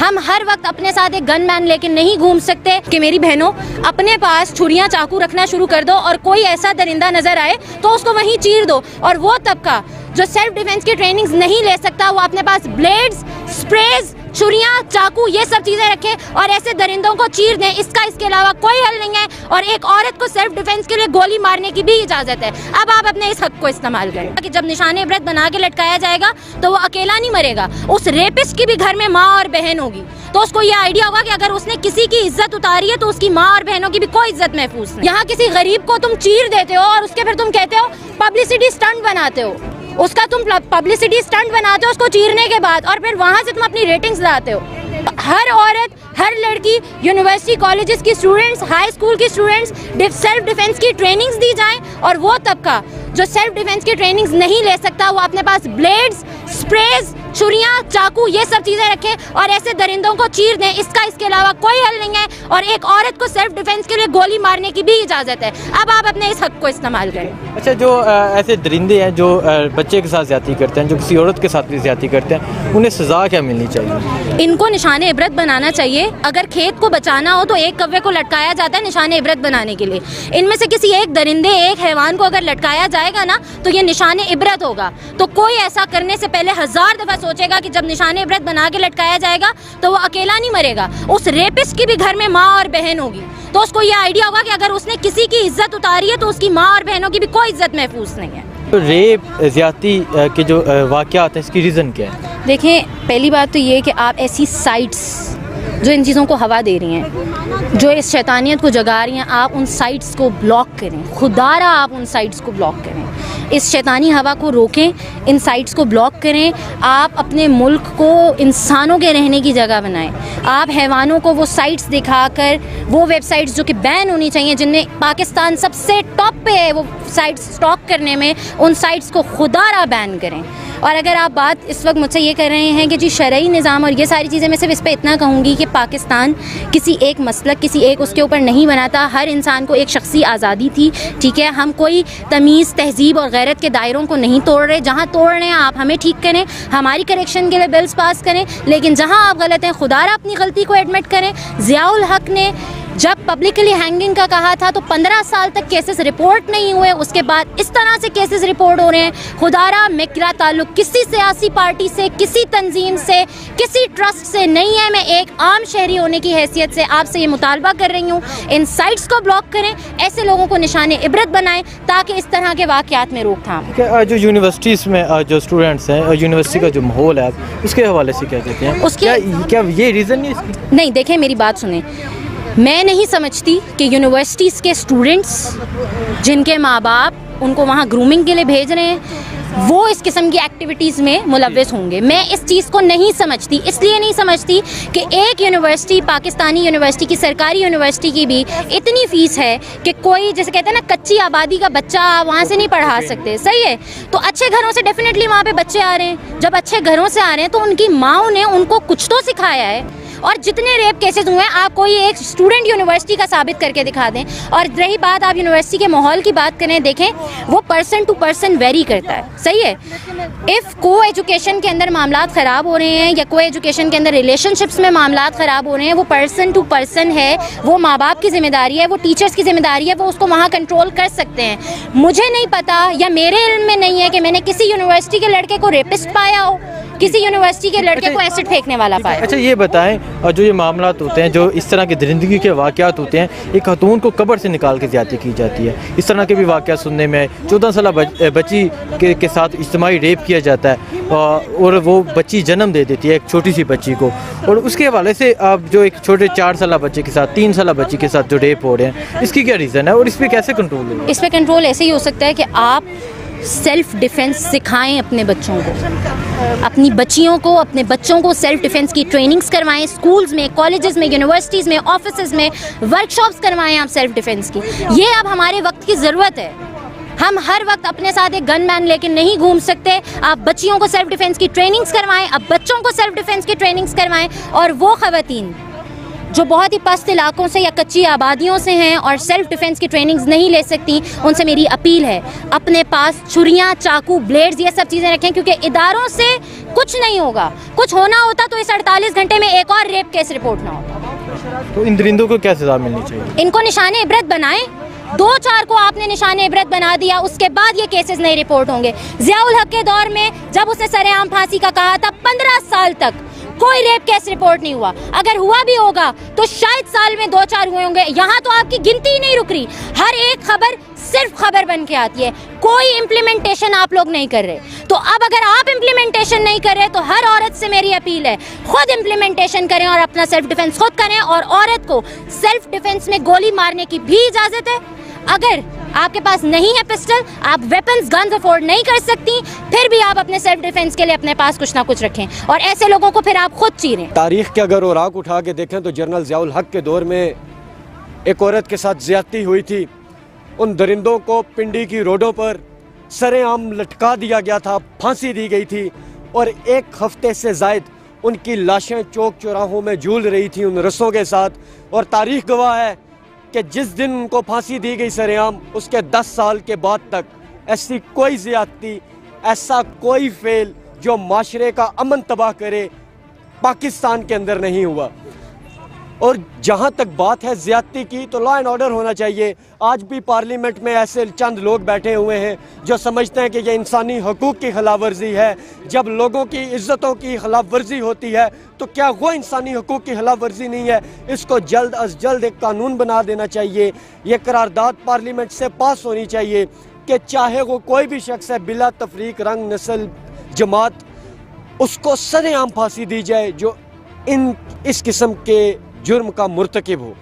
हम हर वक्त अपने साथ एक गनमैन लेके नहीं घूम सकते कि मेरी बहनों अपने पास छुरियां चाकू रखना शुरू कर दो और कोई ऐसा दरिंदा नजर आए तो उसको वहीं चीर दो। और वो तबका जो सेल्फ डिफेंस की ट्रेनिंग्स नहीं ले सकता वो अपने पास ब्लेड्स, स्प्रेज, छुरियां, चाकू ये सब चीजें रखे और ऐसे दरिंदों को चीर दें। इसके अलावा कोई हल नहीं है। और एक औरत को सेल्फ डिफेंस के लिए गोली मारने की भी इजाजत है। अब आप अपने इस हक को इस्तेमाल करें कि जब निशाने इबरत बना के लटकाया जाएगा तो वो अकेला नहीं मरेगा, उस रेपिस्ट की भी घर में माँ और बहन होगी। तो उसको ये आइडिया होगा कि अगर उसने किसी की इज्जत उतारी है तो उसकी माँ और बहनों की भी कोई इज्जत महफूज नहीं। यहाँ किसी गरीब को तुम चीर देते हो और उसके फिर तुम कहते हो पब्लिसिटी स्टंट बनाते हो, उसका तुम पब्लिसिटी स्टंट बनाते हो उसको चीरने के बाद, और फिर वहां से तुम अपनी रेटिंग्स लाते हो। हर औरत, हर लड़की, यूनिवर्सिटी कॉलेजेस की स्टूडेंट्स, हाई स्कूल की स्टूडेंट्स सेल्फ डिफेंस की ट्रेनिंग्स दी जाएं। और वो तबका जो सेल्फ डिफेंस की ट्रेनिंग्स नहीं ले सकता वो अपने पास ब्लेड्स, स्प्रेज, छुरियां, चाकू ये सब चीजें रखे और ऐसे दरिंदों को चीर दें। इसके अलावा कोई हल नहीं है। और एक औरत को सेल्फ डिफेंस के लिए गोली मारने की भी इजाजत है। अब आप अपने इस हक को इस्तेमाल करें। अच्छा, जो ऐसे दरिंदे हैं जो बच्चे के साथ ज्यादती करते हैं, जो किसी औरत के साथ भी ज्यादती करते हैं, उन्हें सजा क्या मिलनी चाहिए? इनको निशाने इबरत बनाना चाहिए। अगर खेत को बचाना हो तो एक कौवे को लटकाया जाता है निशाने इबरत बनाने के लिए। इनमें से किसी एक दरिंदे, एक हैवान को अगर लटकाया जाएगा ना तो ये निशाने इबरत होगा। तो कोई ऐसा करने से पहले 1000 दफा सोचेगा कि जब निशाने इबरत बना के लटकाया जाएगा तो वो अकेला नहीं मरेगा, उस रेपिस्ट की भी घर में माँ और बहन होगी। तो उसको ये आइडिया होगा कि अगर उसने किसी की इज्जत उतारी है तो उसकी माँ और बहनों की भी कोई इज्जत महफूज नहीं है। तो रेप, ज्यादती के जो वाक़यात हैं, इसकी रीज़न क्या है? देखें, पहली बात तो ये कि आप ऐसी साइट्स जो इन चीज़ों को हवा दे रही हैं, जो इस शैतानियत को जगा रही हैं, आप उन साइट्स को ब्लॉक करें। खुदारा आप उन साइट्स को ब्लॉक करें, इस शैतानी हवा को रोकें, इन साइट्स को ब्लॉक करें। आप अपने मुल्क को इंसानों के रहने की जगह बनाएं। आप हैवानों को वो साइट्स दिखाकर, वो वेबसाइट्स जो कि बैन होनी चाहिए, जिनमें पाकिस्तान सबसे टॉप पे है वो साइट्स स्टॉक करने में, उन साइट्स को खुदारा बैन करें। और अगर आप बात इस वक्त मुझसे ये कर रहे हैं कि जी शरई निज़ाम और ये सारी चीज़ें, मैं सिर्फ इस पर इतना कहूँगी कि पाकिस्तान किसी एक मसलक, किसी एक उसके ऊपर नहीं बनाता। हर इंसान को एक शख्सी आज़ादी थी, ठीक है। हम कोई तमीज़, तहजीब और गैरत के दायरों को नहीं तोड़ रहे। जहाँ तोड़ रहे हैं आप हमें ठीक करें, हमारी करेक्शन के लिए बिल्स पास करें, लेकिन जहाँ आप गलत हैं खुदारा अपनी गलती को एडमिट करें। ज़ियाउल हक ने जब पब्लिकली हैंगिंग का कहा था तो 15 साल तक केसेस रिपोर्ट नहीं हुए, उसके बाद इस तरह से केसेस रिपोर्ट हो रहे हैं। खुदारा मेरा ताल्लुक किसी सियासी पार्टी से, किसी तंजीम से, किसी ट्रस्ट से नहीं है। मैं एक आम शहरी होने की हैसियत से आपसे ये मुतालबा कर रही हूँ, इन साइट्स को ब्लॉक करें, ऐसे लोगों को निशाने इबरत बनाएं ताकि इस तरह के वाक़यात में रोकथाम। जो यूनिवर्सिटीज़ में जो स्टूडेंट्स हैं, यूनिवर्सिटी का जो माहौल है, उसके हवाले से क्या कहते हैं? उसके क्या ये रीज़न नहीं इसकी? नहीं, देखें मेरी बात सुने, मैं नहीं समझती कि यूनिवर्सिटीज़ के स्टूडेंट्स जिनके माँ बाप उनको वहाँ ग्रूमिंग के लिए भेज रहे हैं वो इस किस्म की एक्टिविटीज़ में मुलव्वस होंगे। मैं इस चीज़ को नहीं समझती। इसलिए नहीं समझती कि एक यूनिवर्सिटी, पाकिस्तानी यूनिवर्सिटी की, सरकारी यूनिवर्सिटी की भी इतनी फ़ीस है कि कोई, जैसे कहते हैं ना, कच्ची आबादी का बच्चा वहाँ से नहीं पढ़ा सकते। सही है, तो अच्छे घरों से डेफिनेटली वहाँ पे बच्चे आ रहे हैं। जब अच्छे घरों से आ रहे हैं तो उनकी माँओं ने उनको कुछ तो सिखाया है। और जितने रेप केसेस हुए हैं, आप कोई एक स्टूडेंट यूनिवर्सिटी का साबित करके दिखा दें। और रही बात आप यूनिवर्सिटी के माहौल की बात करें, देखें वो पर्सन टू पर्सन वेरी करता है। सही है, इफ़ को एजुकेशन के अंदर मामलात ख़राब हो रहे हैं या को एजुकेशन के अंदर रिलेशनशिप्स में मामलात ख़राब हो रहे हैं, वो पर्सन टू पर्सन है, वो माँ बाप की जिम्मेदारी है, वो टीचर्स की जिम्मेदारी है, वो उसको वहाँ कंट्रोल कर सकते हैं। मुझे नहीं पता या मेरे इल्म में नहीं है कि मैंने किसी यूनिवर्सिटी के लड़के को रेपिस्ट पाया हो, किसी यूनिवर्सिटी के लड़के को एसिड फेंकने वाला पाया। अच्छा, ये बताएं, और जो ये मामलात होते हैं, जो इस तरह के दरिंदगी के वाक़यात होते हैं, एक खातून को कब्र से निकाल के ज़्यादती की जाती है, इस तरह के भी वाक़यात सुनने में 14 साल बच्ची के साथ इज्तिमाई रेप किया जाता है और वो बच्ची जन्म दे देती है, एक छोटी सी बच्ची को। और उसके हवाले से आप जो एक छोटे 4 साल बच्चे के साथ, 3 साल बच्ची के साथ जो रेप हो रहे हैं, इसकी क्या रीज़न है और इस पर कैसे कंट्रोल है? इस पर कंट्रोल ऐसे ही हो सकता है कि आप सेल्फ डिफेंस सिखाएं अपने बच्चों को, अपनी बच्चियों को, अपने बच्चों को सेल्फ डिफेंस की ट्रेनिंग्स करवाएं। स्कूल्स में, कॉलेजेस में, यूनिवर्सिटीज़ में, ऑफिसेज में वर्कशॉप्स करवाएं आप सेल्फ डिफेंस की। ये अब हमारे वक्त की ज़रूरत है। हम हर वक्त अपने साथ एक गनमैन लेके नहीं घूम सकते। आप बच्चियों को सेल्फ डिफेंस की ट्रेनिंग्स करवाएं, अब बच्चों को सेल्फ डिफेंस की ट्रेनिंग्स करवाएं। और वो ख़वातीन जो बहुत ही पस्त इलाकों से या कच्ची आबादियों से हैं और सेल्फ डिफेंस की ट्रेनिंग्स नहीं ले सकती, उनसे मेरी अपील है अपने पास छुरियाँ, चाकू, ब्लेड्स, ये सब चीज़ें रखें, क्योंकि इदारों से कुछ नहीं होगा। कुछ होना होता तो इस 48 घंटे में एक और रेप केस रिपोर्ट ना होता। तो इन दरिंदों को क्या सज़ा मिलनी चाहिए? इनको निशाने इबरत बनाएं। 2-4 को आपने निशाने इबरत बना दिया, उसके बाद ये केसेस नहीं रिपोर्ट होंगे। ज़ियाउल हक के दौर में जब उसने सरेआम फांसी का कहा था, 15 साल तक कोई रेप केस रिपोर्ट नहीं हुआ। अगर हुआ भी होगा तो शायद साल में 2-4 हुए होंगे। यहाँ तो आपकी गिनती ही नहीं रुक रही, हर एक खबर सिर्फ खबर बन के आती है, कोई इम्प्लीमेंटेशन आप लोग नहीं कर रहे। तो अब अगर आप इम्प्लीमेंटेशन नहीं कर रहे तो हर औरत से मेरी अपील है, खुद इम्प्लीमेंटेशन करें और अपना सेल्फ डिफेंस खुद करें। और औरत को सेल्फ डिफेंस में गोली मारने की भी इजाज़त है। अगर आपके पास नहीं है पिस्टल, आप वेपन्स, गन्स अफोर्ड नहीं कर सकती, फिर भी आप अपने सेल्फ डिफेंस के लिए अपने पास कुछ ना कुछ रखें और ऐसे लोगों को फिर आप खुद चीरें। तारीख के अगर औराक उठा के देखें तो जनरल ज़ियाउल हक के दौर में एक औरत के साथ ज़्यादती हुई थी। उन दरिंदों को पिंडी की रोडों पर सरेआम लटका दिया गया था, फांसी दी गई थी और 1 हफ्ते से ज़ायद उनकी लाशें चौक चौराहों में झूल रही थी उन रस्सों के साथ। और तारीख गवाह है कि जिस दिन उनको फांसी दी गई सरेआम, उसके 10 साल के बाद तक ऐसी कोई ज़्यादती, ऐसा कोई फेल जो माशरे का अमन तबाह करे, पाकिस्तान के अंदर नहीं हुआ। और जहाँ तक बात है ज़्यादती की, तो लॉ एंड ऑर्डर होना चाहिए। आज भी पार्लियामेंट में ऐसे चंद लोग बैठे हुए हैं जो समझते हैं कि ये इंसानी हकूक़ की खिलाफ वर्जी है। जब लोगों की इज़्ज़तों की खिलाफ वर्जी होती है तो क्या वो इंसानी हकूक़ की खिलाफ वर्जी नहीं है? इसको जल्द अज जल्द एक कानून बना देना चाहिए। ये करारदाद पार्लियामेंट से पास होनी चाहिए कि चाहे वो कोई भी शख्स है, बिला तफरीक, रंग, नस्ल, जमात, उसको सरेआम फांसी दी जाए जो इस किस्म के जुर्म का मुर्तकिब हो।